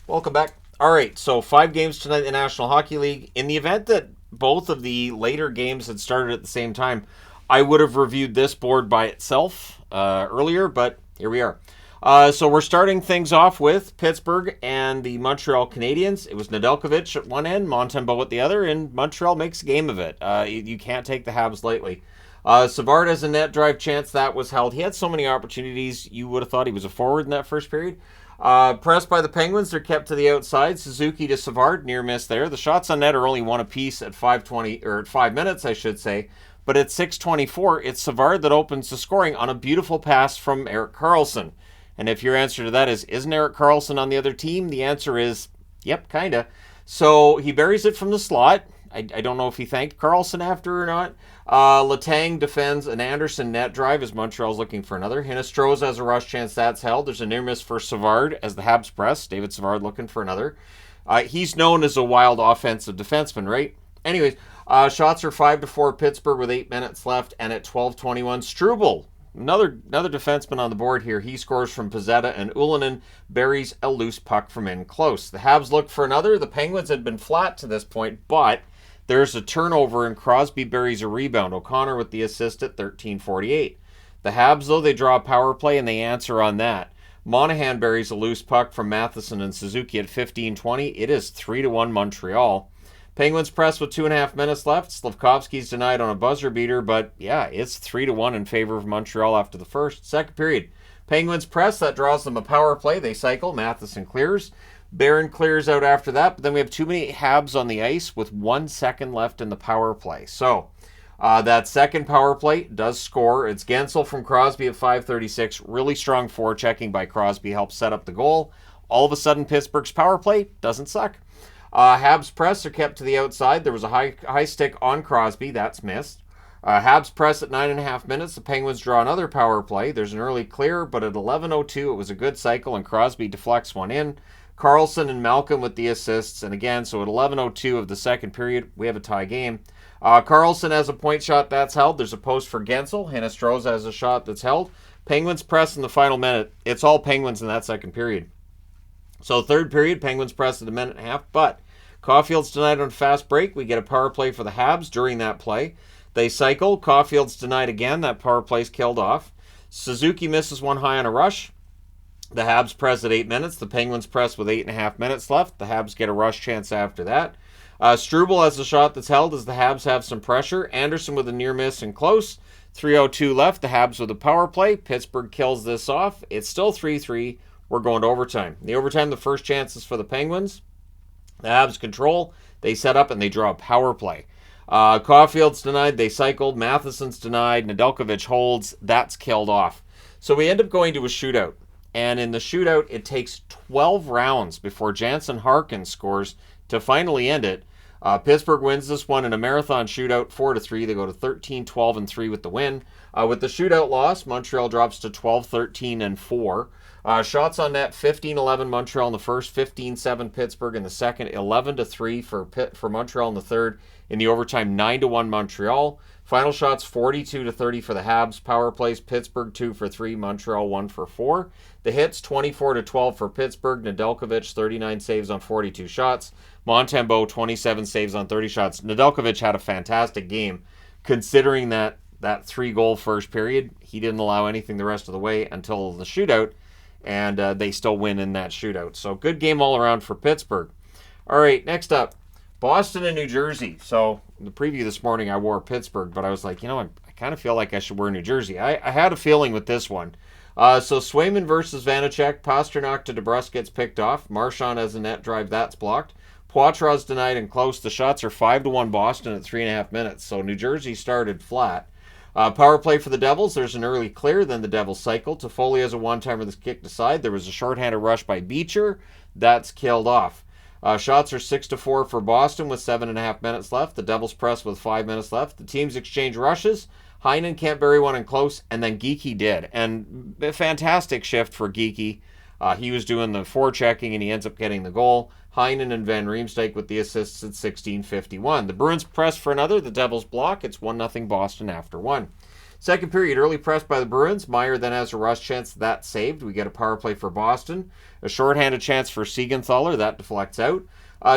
Welcome back. All right, so 5 games tonight in the National Hockey League. In the event that both of the later games had started at the same time, I would have reviewed this board by itself earlier, but here we are. So we're starting things off with Pittsburgh and the Montreal Canadiens. It was Nedeljkovic at one end, Montembeault at the other, and Montreal makes a game of it. You can't take the Habs lightly. Savard has a net drive chance that was held. He had so many opportunities, you would have thought he was a forward in that first period. Pressed by the Penguins, they're kept to the outside. Suzuki to Savard, near miss there. The shots on net are only one apiece at 5:20 or at 5 minutes, I should say. But at 6:24, it's Savard that opens the scoring on a beautiful pass from Erik Karlsson. And if your answer to that is, isn't Erik Karlsson on the other team? The answer is, yep, kinda. So he buries it from the slot. I don't know if he thanked Karlsson after or not. Letang defends an Anderson net drive as Montreal's looking for another. Hinostroza has a rush chance that's held. There's a near miss for Savard as the Habs press. David Savard looking for another. He's known as a wild offensive defenseman, right? Anyways, shots are 5-4 Pittsburgh with 8 minutes left, and at 12:21, Struble, another defenseman on the board here. He scores from Pizzetta, and Ullinen buries a loose puck from in close. The Habs look for another. The Penguins had been flat to this point, but there's a turnover, and Crosby buries a rebound. O'Connor with the assist at 13:48. The Habs, though, they draw a power play, and they answer on that. Monahan buries a loose puck from Matheson and Suzuki at 15:20. It is 3-1 Montreal. Penguins press with 2.5 minutes left. Slavkovsky's denied on a buzzer beater, but yeah, it's 3-1 in favor of Montreal after the first. Second period, Penguins press. That draws them a power play. They cycle. Matheson clears. Barron clears out after that, but then we have too many Habs on the ice with 1 second left in the power play. So that second power play does score. It's Gensel from Crosby at 5:36. Really strong forechecking by Crosby helps set up the goal. All of a sudden, Pittsburgh's power play doesn't suck. Habs press are kept to the outside. There was a high stick on Crosby. That's missed. Habs press at 9.5 minutes. The Penguins draw another power play. There's an early clear, but at 11:02, it was a good cycle, and Crosby deflects one in. Karlsson and Malcolm with the assists. And again, so at 11:02 of the second period, we have a tie game. Karlsson has a point shot that's held. There's a post for Gensel. Hinostroza has a shot that's held. Penguins press in the final minute. It's all Penguins in that second period. So third period, Penguins press at a minute and a half, but Caulfield's denied on a fast break. We get a power play for the Habs during that play. They cycle. Caulfield's denied again. That power play's killed off. Suzuki misses one high on a rush. The Habs press at 8 minutes. The Penguins press with 8.5 minutes left. The Habs get a rush chance after that. Struble has a shot that's held as the Habs have some pressure. Anderson with a near miss and close. 3:02 left. The Habs with a power play. Pittsburgh kills this off. It's still 3-3. We're going to overtime. In the overtime, the first chance is for the Penguins. The Habs control. They set up and they draw a power play. Caulfield's denied. They cycled. Matheson's denied. Nedeljkovic holds. That's killed off. So we end up going to a shootout. And in the shootout, it takes 12 rounds before Jansen Harkins scores to finally end it. Pittsburgh wins this one in a marathon shootout, 4-3. They go to 13-12-3 with the win. With the shootout loss, Montreal drops to 12-13-4. Shots on net, 15-11 Montreal in the first, 15-7 Pittsburgh in the second, 11-3 for Montreal in the third. In the overtime, 9-1 Montreal. Final shots, 42-30 for the Habs. Power plays, Pittsburgh 2 for 3, Montreal 1 for 4. The hits, 24-12 for Pittsburgh. Nedeljkovic, 39 saves on 42 shots. Montembeault, 27 saves on 30 shots. Nedeljkovic had a fantastic game, considering that 3-goal first period. He didn't allow anything the rest of the way until the shootout, and they still win in that shootout. So good game all around for Pittsburgh. All right, next up, Boston and New Jersey. So in the preview this morning, I wore Pittsburgh, but I was like, I kind of feel like I should wear New Jersey. I had a feeling with this one. So Swayman versus Vanacek. Pasternak to DeBrusk gets picked off. Marchand has a net drive. That's blocked. Poitras's denied and close. The shots are 5-1 Boston at 3.5 minutes. So New Jersey started flat. Power play for the Devils. There's an early clear. Then the Devils cycle. Toffoli has a one-timer that's kicked aside. There was a shorthanded rush by Beecher. That's killed off. Shots are 6-4 for Boston with 7.5 minutes left. The Devils press with 5 minutes left. The teams exchange rushes. Heinen can't bury one in close, and then Geekie did. And a fantastic shift for Geekie. He was doing the forechecking, and he ends up getting the goal. Heinen and Van Riemsdyk with the assists at 16:51. The Bruins press for another. The Devils block. It's 1-0 Boston after one. Second period, early press by the Bruins. Meyer then has a rush chance. That's saved. We get a power play for Boston. A shorthanded chance for Siegenthaler. That deflects out.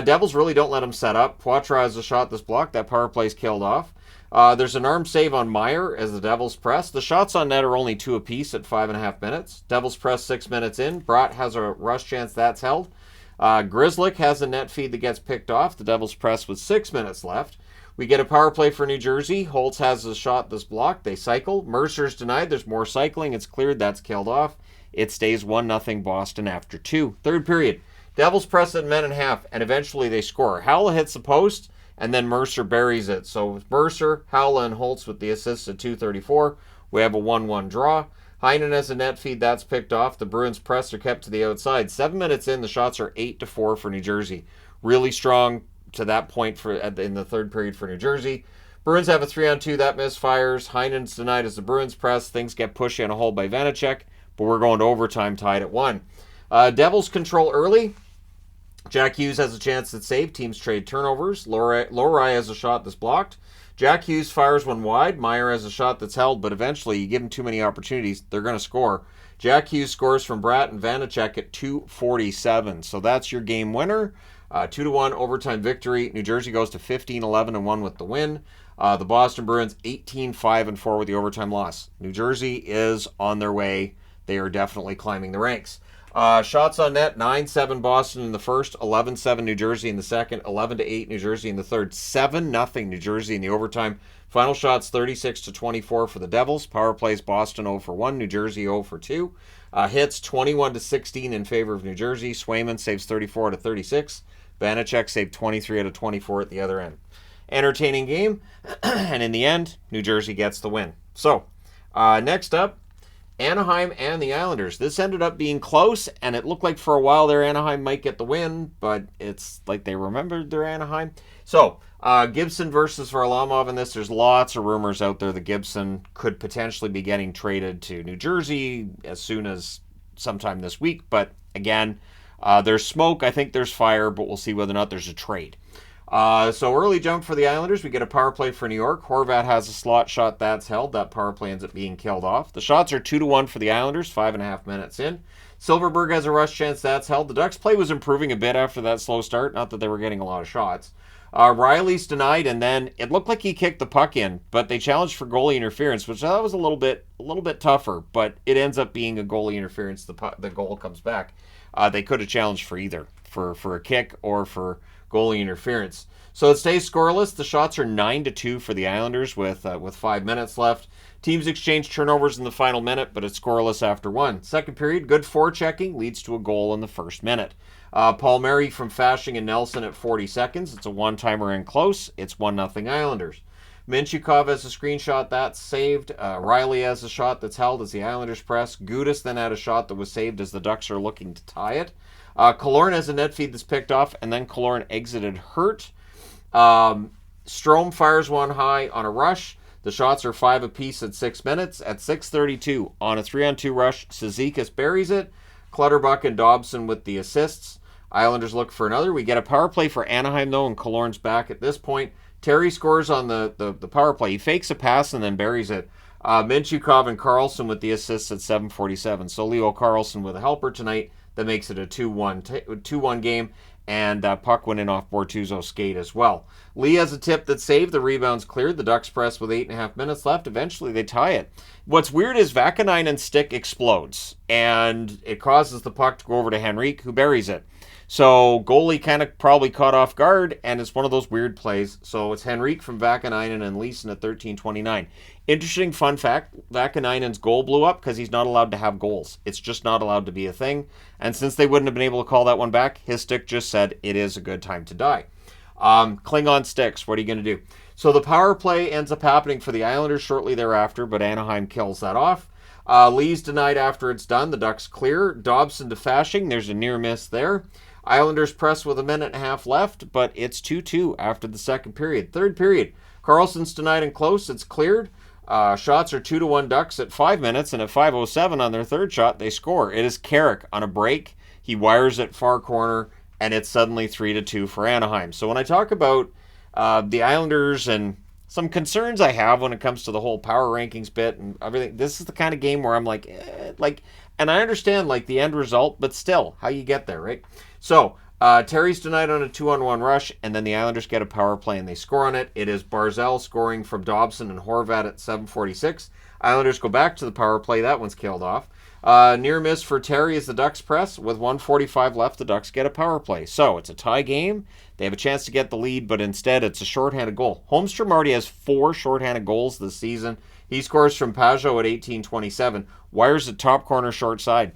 Devils really don't let him set up. Poitras has a shot that's blocked. That power play's killed off. There's an arm save on Meyer as the Devils press. The shots on net are only 2 apiece at 5.5 minutes. Devils press 6 minutes in. Bratt has a rush chance. That's held. Grzelcyk has a net feed that gets picked off. The Devils press with 6 minutes left. We get a power play for New Jersey. Holtz has a shot that's blocked. They cycle. Mercer's denied. There's more cycling. It's cleared. That's killed off. It stays 1-0 Boston after 2. Third period. Devils press it men in half, and eventually they score. Howell hits the post, and then Mercer buries it. So Mercer, Howell, and Holtz with the assists at 2:34. We have a 1-1 draw. Heinen has a net feed. That's picked off. The Bruins press are kept to the outside. 7 minutes in, the shots are 8-4 for New Jersey. Really strong to that point in the third period for New Jersey. Bruins have a 3-on-2. That misfires. Heinen's denied as the Bruins press. Things get pushy on a hold by Vanacek, but we're going to overtime tied at 1. Devils control early. Jack Hughes has a chance that's saved. Teams trade turnovers. Lohrei has a shot that's blocked. Jack Hughes fires one wide. Meyer has a shot that's held, but eventually you give them too many opportunities, they're going to score. Jack Hughes scores from Bratt and Vanacek at 2:47. So that's your game winner. 2-1 overtime victory. New Jersey goes to 15-11-1 with the win. The Boston Bruins 18-5-4 with the overtime loss. New Jersey is on their way. They are definitely climbing the ranks. Shots on net, 9-7 Boston in the first, 11-7 New Jersey in the second, 11-8 New Jersey in the third, 7-0 New Jersey in the overtime. Final shots 36-24 for the Devils. Power plays Boston 0-1, New Jersey 0-2. Hits 21-16 in favor of New Jersey. Swayman saves 34-36. Vanacek saved 23-24 at the other end. Entertaining game, and in the end, New Jersey gets the win. So, next up, Anaheim and the Islanders. This ended up being close, and it looked like for a while there Anaheim might get the win, but it's like they remembered their Anaheim. So, Gibson versus Varlamov in this. There's lots of rumors out there that Gibson could potentially be getting traded to New Jersey as soon as sometime this week. But again, there's smoke. I think there's fire, but we'll see whether or not there's a trade. So early jump for the Islanders. We get a power play for New York. Horvat has a slot shot that's held. That power play ends up being killed off. The shots are 2-1 for the Islanders, 5.5 minutes in. Silverberg has a rush chance that's held. The Ducks' play was improving a bit after that slow start. Not that they were getting a lot of shots. Riley's denied, and then it looked like he kicked the puck in, but they challenged for goalie interference, which that was a little bit tougher. But it ends up being a goalie interference. The goal comes back. They could have challenged for either, for a kick or for goalie interference. So it stays scoreless. The shots are 9-2 for the Islanders with 5 minutes left. Teams exchange turnovers in the final minute, but it's scoreless after 1. Second period, good forechecking leads to a goal in the first minute. Palmieri from Fasching and Nelson at 40 seconds. It's a one-timer in close. It's 1-0 Islanders. Minchukov has a screenshot that's saved. Riley has a shot that's held as the Islanders press. Gudis then had a shot that was saved as the Ducks are looking to tie it. Killorn has a net feed that's picked off, and then Killorn exited hurt. Strome fires one high on a rush. The shots are 5 apiece at 6 minutes. At 6:32, on a 3-on-2 rush, Cizikas buries it. Clutterbuck and Dobson with the assists. Islanders look for another. We get a power play for Anaheim, though, and Killorn's back at this point. Terry scores on the power play. He fakes a pass and then buries it. Minchukov and Carlson with the assists at 7:47. So Leo Carlson with a helper tonight. That makes it a 2-1 game, and puck went in off Bortuzzo's skate as well. Lee has a tip that saved. The rebound's cleared. The Ducks press with 8.5 minutes left. Eventually, they tie it. What's weird is Vakanainen's stick explodes, and it causes the puck to go over to Henrique, who buries it. So goalie kind of probably caught off guard, and it's one of those weird plays. So it's Henrique from Vakanainen and Leeson at 13:29. Interesting fun fact, Vakanainen's goal blew up because he's not allowed to have goals. It's just not allowed to be a thing. And since they wouldn't have been able to call that one back, his stick just said, it is a good time to die. Klingon sticks, what are you going to do? So the power play ends up happening for the Islanders shortly thereafter, but Anaheim kills that off. Lee's denied after it's done. The Ducks clear. Dobson to Fasching. There's a near miss there. Islanders press with a minute and a half left, but it's 2-2 after the second period. Third period, Carlson's denied and close. It's cleared. Shots are 2-1 Ducks at 5 minutes, and at 5:07 on their third shot, they score. It is Carrick on a break. He wires it far corner, and it's suddenly 3-2 for Anaheim. So when I talk about the Islanders and some concerns I have when it comes to the whole power rankings bit and everything. This is the kind of game where I'm like, and I understand like the end result, but still, how you get there, right? So Terry's denied on a 2-on-1 rush, and then the Islanders get a power play and they score on it. It is Barzal scoring from Dobson and Horvat at 7:46. Islanders go back to the power play. That one's killed off. Near miss for Terry as the Ducks press. With 1:45 left, the Ducks get a power play. So it's a tie game. They have a chance to get the lead, but instead it's a shorthanded goal. Holmstrom already has 4 shorthanded goals this season. He scores from Pajot at 18:27. Wires at top corner short side.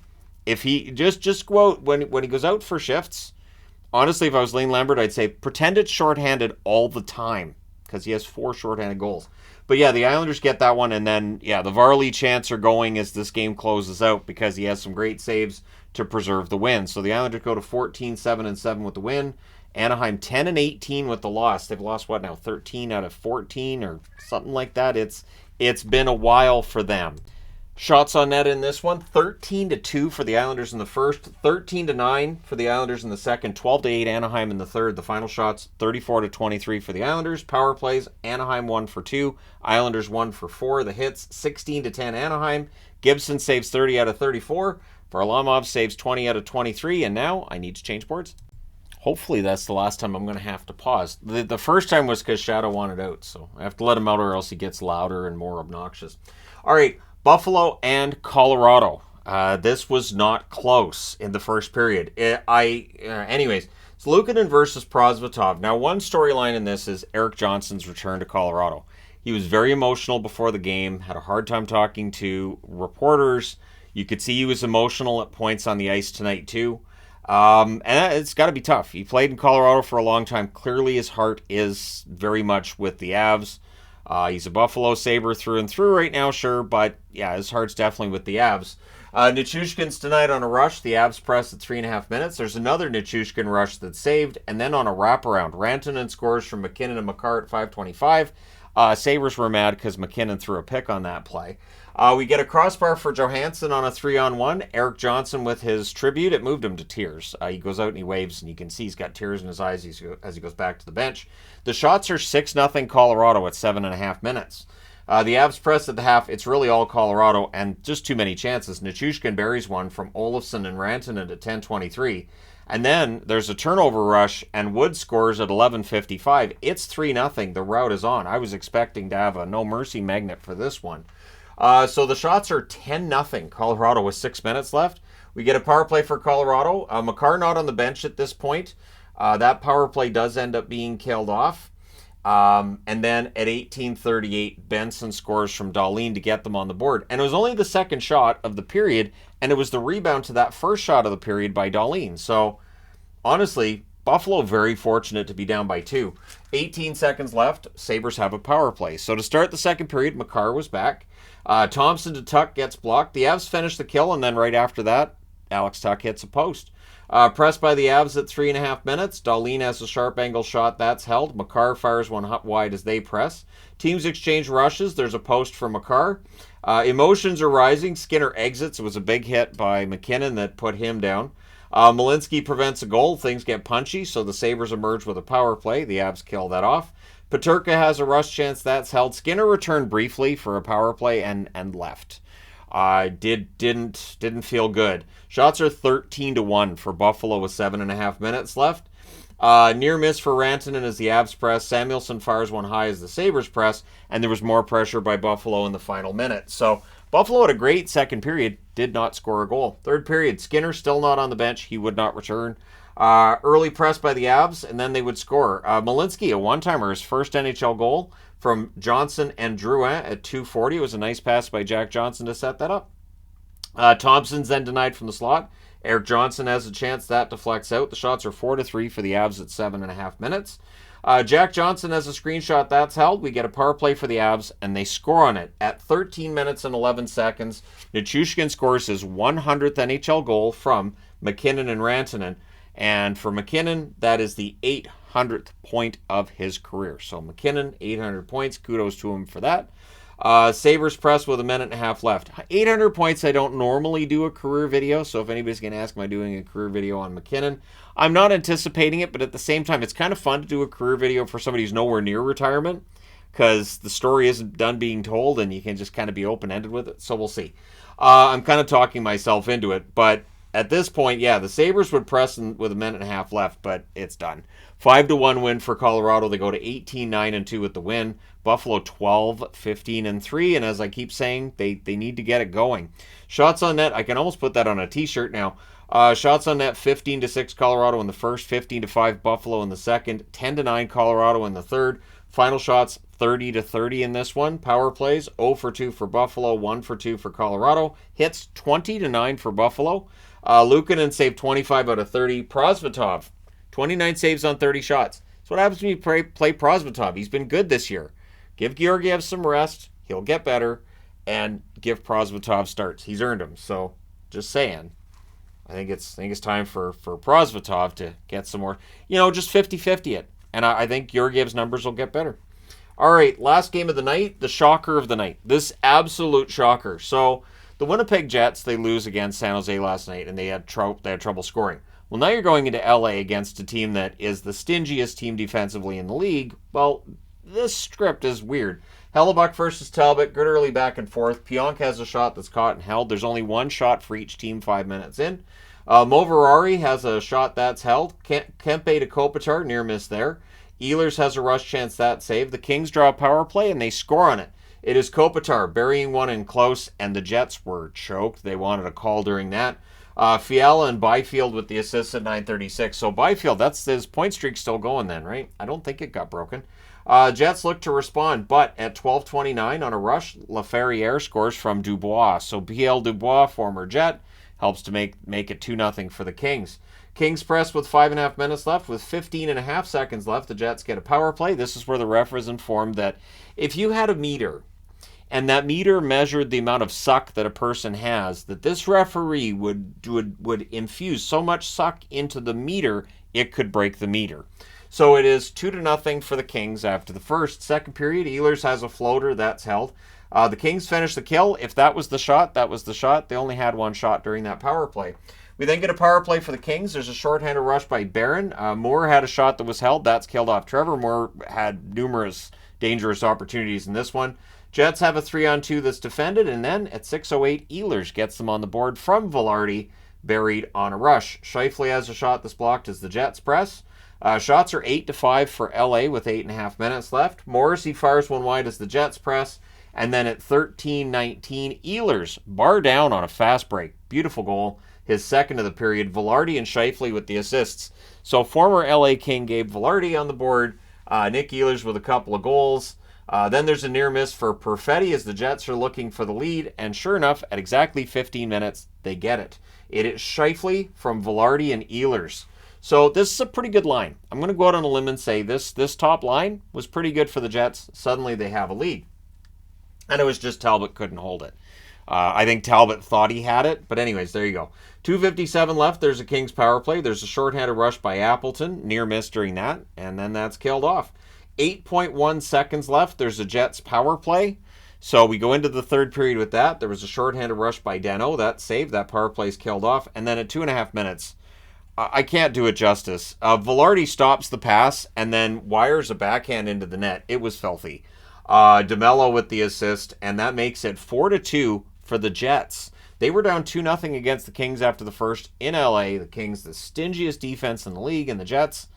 If he just go out when he goes out for shifts, honestly, if I was Lane Lambert, I'd say pretend it's shorthanded all the time because he has 4 shorthanded goals. But yeah, the Islanders get that one, and then yeah, the Varley chants are going as this game closes out because he has some great saves to preserve the win. So the Islanders go to 14-7-7 with the win. Anaheim 10-18 with the loss. They've lost what now? 13 out of 14 or something like that. It's been a while for them. Shots on net in this one, 13-2 for the Islanders in the first, 13-9 for the Islanders in the second, 12-8 Anaheim in the third. The final shots, 34-23 for the Islanders. Power plays, Anaheim 1 for 2, Islanders 1 for 4. The hits, 16-10 Anaheim. Gibson saves 30 out of 34. Varlamov saves 20 out of 23. And now I need to change boards. Hopefully that's the last time I'm going to have to pause. The first time was because Shadow wanted out, so I have to let him out or else he gets louder and more obnoxious. All right, Buffalo and Colorado. This was not close in the first period. Anyways, it's Luukkonen versus Prosvetov. Now, one storyline in this is Erik Johnson's return to Colorado. He was very emotional before the game, had a hard time talking to reporters. You could see he was emotional at points on the ice tonight, too. And it's got to be tough. He played in Colorado for a long time. Clearly his heart is very much with the Avs. He's a Buffalo Sabre through and through right now, sure, but yeah, his heart's definitely with the Avs. Nichushkin's tonight on a rush. The Avs press at 3.5 minutes. There's another Nichushkin rush that's saved, and then on a wraparound, Rantanen scores from McKinnon and Makar at 5:25. Sabres were mad because McKinnon threw a pick on that play. We get a crossbar for Johansson on a 3-on-1. Erik Johnson with his tribute. It moved him to tears. He goes out and he waves, and you can see he's got tears in his eyes as he goes back to the bench. The shots are 6-0 Colorado at 7.5 minutes. The Avs press at the half. It's really all Colorado, and just too many chances. Nichushkin buries one from Olofsson and Rantanen at 10:23. And then there's a turnover rush, and Wood scores at 11:55. It's 3-0. The route is on. I was expecting to have a no mercy magnet for this one. So the shots are 10-0 Colorado with 6 minutes left. We get a power play for Colorado. Makar not on the bench at this point. That power play does end up being killed off. And then at 18:38, Benson scores from Dahlin to get them on the board. And it was only the second shot of the period, and it was the rebound to that first shot of the period by Dahlin. So, honestly, Buffalo very fortunate to be down by 2. 18 seconds left. Sabres have a power play. So to start the second period, Makar was back. Thompson to Tuck gets blocked. The Avs finish the kill, and then right after that, Alex Tuck hits a post. Pressed by the Avs at 3.5 minutes. Dahlin has a sharp angle shot. That's held. Makar fires one wide as they press. Teams exchange rushes. There's a post for Makar. Emotions are rising. Skinner exits. It was a big hit by McKinnon that put him down. Malinsky prevents a goal. Things get punchy, so the Sabres emerge with a power play. The Avs kill that off. Peterka has a rush chance. That's held. Skinner returned briefly for a power play and left. Didn't feel good. Shots are 13-1 for Buffalo with 7.5 minutes left. Near miss for Rantanen as the Avs press. Samuelsson fires one high as the Sabres press, and there was more pressure by Buffalo in the final minute. So Buffalo had a great second period, did not score a goal. Third period, Skinner still not on the bench. He would not return. Early press by the Avs, and then they would score. Malinsky, a one-timer, his first NHL goal from Johnson and Drouin at 2:40. It was a nice pass by Jack Johnson to set that up. Thompson's then denied from the slot. Erik Johnson has a chance. That deflects out. The shots are 4-3 for the Avs at 7.5 minutes. Jack Johnson has a screenshot. That's held. We get a power play for the Avs, and they score on it at 13 minutes and 11 seconds. Nichushkin scores his 100th NHL goal from McKinnon and Rantanen. And for McKinnon, that is the 800th point of his career. So McKinnon, 800 points. Kudos to him for that. Sabres press with a minute and a half left. 800 points. I don't normally do a career video, so if anybody's going to ask, am I doing a career video on McKinnon? I'm not anticipating it, but at the same time, it's kind of fun to do a career video for somebody who's nowhere near retirement, because the story isn't done being told, and you can just kind of be open-ended with it. So we'll see. I'm kind of talking myself into it, but at this point, yeah, the Sabres would press with a minute and a half left, but it's done. 5-1 win for Colorado. They go to 18-9-2 with the win. Buffalo 12-15-3, and as I keep saying, they need to get it going. Shots on net, I can almost put that on a t-shirt now. Shots on net, 15-6 Colorado in the first, 15-5 Buffalo in the second, 10-9 Colorado in the third. Final shots, 30-30 in this one. Power plays, 0-2 for Buffalo, 1-2 for Colorado. Hits, 20-9 for Buffalo. Luukkonen saved 25 out of 30. Prosvetov, 29 saves on 30 shots. That's what happens when you play Prosvetov. He's been good this year. Give Georgiev some rest. He'll get better. And give Prosvetov starts. He's earned them. So, just saying. I think it's time for Prosvetov to get some more, just 50-50 it. And I think Georgiev's numbers will get better. All right, last game of the night, the shocker of the night. This absolute shocker. So the Winnipeg Jets, they lose against San Jose last night, and they had trouble scoring. Well, now you're going into LA against a team that is the stingiest team defensively in the league. Well, this script is weird. Hellebuck versus Talbot, good early back and forth. Pionk has a shot that's caught and held. There's only one shot for each team 5 minutes in. Moverari has a shot that's held. Kempe to Kopitar, near miss there. Ehlers has a rush chance that's saved. The Kings draw a power play and they score on it. It is Kopitar burying one in close, and the Jets were choked. They wanted a call during that. Fiala and Byfield with the assist at 9:36. So Byfield, that's his point streak still going then, right? I don't think it got broken. Jets look to respond, but at 12:29 on a rush, Laferriere scores from Dubois. So PL Dubois, former Jet, helps to make it 2-0 for the Kings. Kings press with 5.5 minutes left. With 15.5 seconds left, the Jets get a power play. This is where the ref is informed that if you had a meter, and that meter measured the amount of suck that a person has, that this referee would infuse so much suck into the meter, it could break the meter. So it is 2-0 for the Kings after the first. Second period, Ehlers has a floater, that's held. The Kings finish the kill. If that was the shot, that was the shot. They only had one shot during that power play. We then get a power play for the Kings. There's a shorthanded rush by Barron. Moore had a shot that was held. That's killed off. Trevor Moore had numerous dangerous opportunities in this one. Jets have a 3-on-2 that's defended, and then at 6:08, Ehlers gets them on the board from Velarde, buried on a rush. Scheifele has a shot that's blocked as the Jets press. Shots are 8-5 for LA with 8.5 minutes left. Morrissey fires one wide as the Jets press. And then at 13:19, Ehlers bar down on a fast break. Beautiful goal. His second of the period. Velarde and Scheifele with the assists. So former LA King Gabe Velarde on the board. Nick Ehlers with a couple of goals. Then there's a near miss for Perfetti as the Jets are looking for the lead. And sure enough, at exactly 15 minutes, they get it. It is Scheifele from Velarde and Ehlers. So this is a pretty good line. I'm going to go out on a limb and say this top line was pretty good for the Jets. Suddenly they have a lead. And it was just Talbot couldn't hold it. I think Talbot thought he had it. But anyways, there you go. 2:57 left. There's a Kings power play. There's a shorthanded rush by Appleton. Near miss during that. And then that's killed off. 8.1 seconds left. There's a Jets power play. So we go into the third period with that. There was a shorthanded rush by Dano. That saved. That power play is killed off. And then at 2.5 minutes, I can't do it justice. Velarde stops the pass and then wires a backhand into the net. It was filthy. DeMello with the assist, and that makes it 4-2 for the Jets. They were down 2-0 against the Kings after the first in LA. The Kings, the stingiest defense in the league, and the Jets,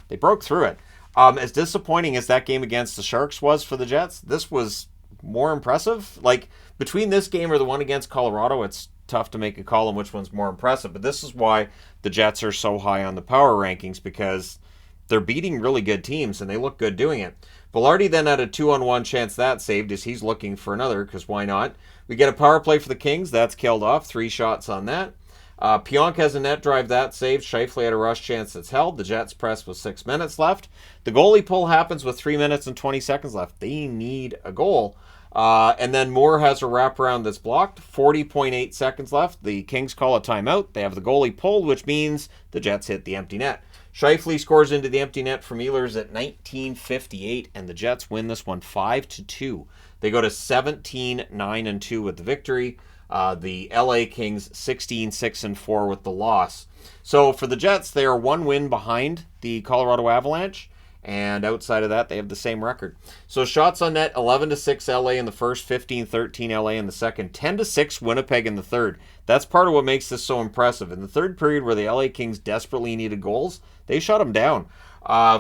they broke through it. As disappointing as that game against the Sharks was for the Jets, this was more impressive. Like, between this game or the one against Colorado, it's tough to make a call on which one's more impressive. But this is why the Jets are so high on the power rankings, because they're beating really good teams, and they look good doing it. Velarde then had a 2-on-1 chance that saved as he's looking for another, because why not? We get a power play for the Kings. That's killed off. 3 shots on that. Pionk has a net drive that saved. Scheifele had a rush chance that's held. The Jets press with 6 minutes left. The goalie pull happens with 3 minutes and 20 seconds left. They need a goal. And then Moore has a wraparound that's blocked. 40.8 seconds left. The Kings call a timeout. They have the goalie pulled, which means the Jets hit the empty net. Scheifele scores into the empty net from Ehlers at 19:58, and the Jets win this one 5-2. They go to 17-9-2 with the victory. The LA Kings 16-6-4 with the loss. So for the Jets, they are 1 win behind the Colorado Avalanche, And outside of that, they have the same record. So shots on net, 11-6 LA in the first, 15-13 LA in the second, 10-6 Winnipeg in the third. That's part of what makes this so impressive. In the third period, where the LA Kings desperately needed goals, they shut them down.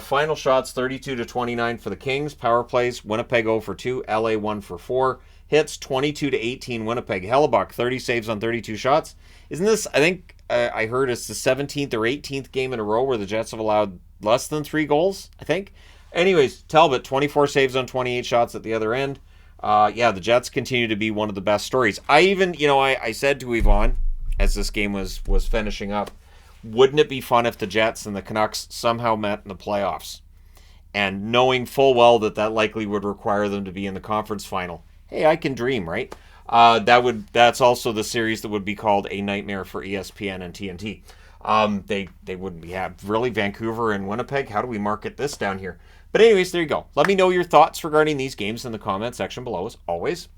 Final shots, 32-29 for the Kings. Power plays, Winnipeg 0 for 2, LA 1 for 4. Hits, 22-18 Winnipeg. Hellebuck, 30 saves on 32 shots. Isn't this, I think I heard it's the 17th or 18th game in a row where the Jets have allowed less than 3 goals, I think. Anyways, Talbot, 24 saves on 28 shots at the other end. The Jets continue to be one of the best stories. I even, I said to Yvonne, as this game was finishing up, wouldn't it be fun if the Jets and the Canucks somehow met in the playoffs? And knowing full well that likely would require them to be in the conference final. Hey, I can dream, right? That's also the series that would be called A Nightmare for ESPN and TNT. They wouldn't be really Vancouver and Winnipeg. How do we market this down here? But anyways, there you go. Let me know your thoughts regarding these games in the comment section below, as always.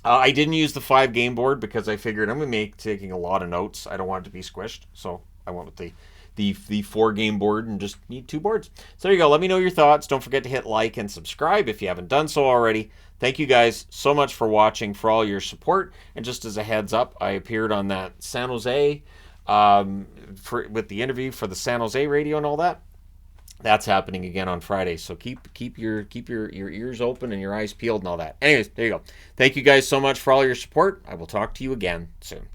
I didn't use the 5-game board because I figured I'm going to be taking a lot of notes. I don't want it to be squished, so I went with the 4-game board and just need 2 boards. So there you go. Let me know your thoughts. Don't forget to hit like and subscribe if you haven't done so already. Thank you guys so much for watching, for all your support. And just as a heads up, I appeared on that San Jose with the interview for the San Jose radio and all that. That's happening again on Friday. So keep your ears open and your eyes peeled and all that. Anyways, there you go. Thank you guys so much for all your support. I will talk to you again soon.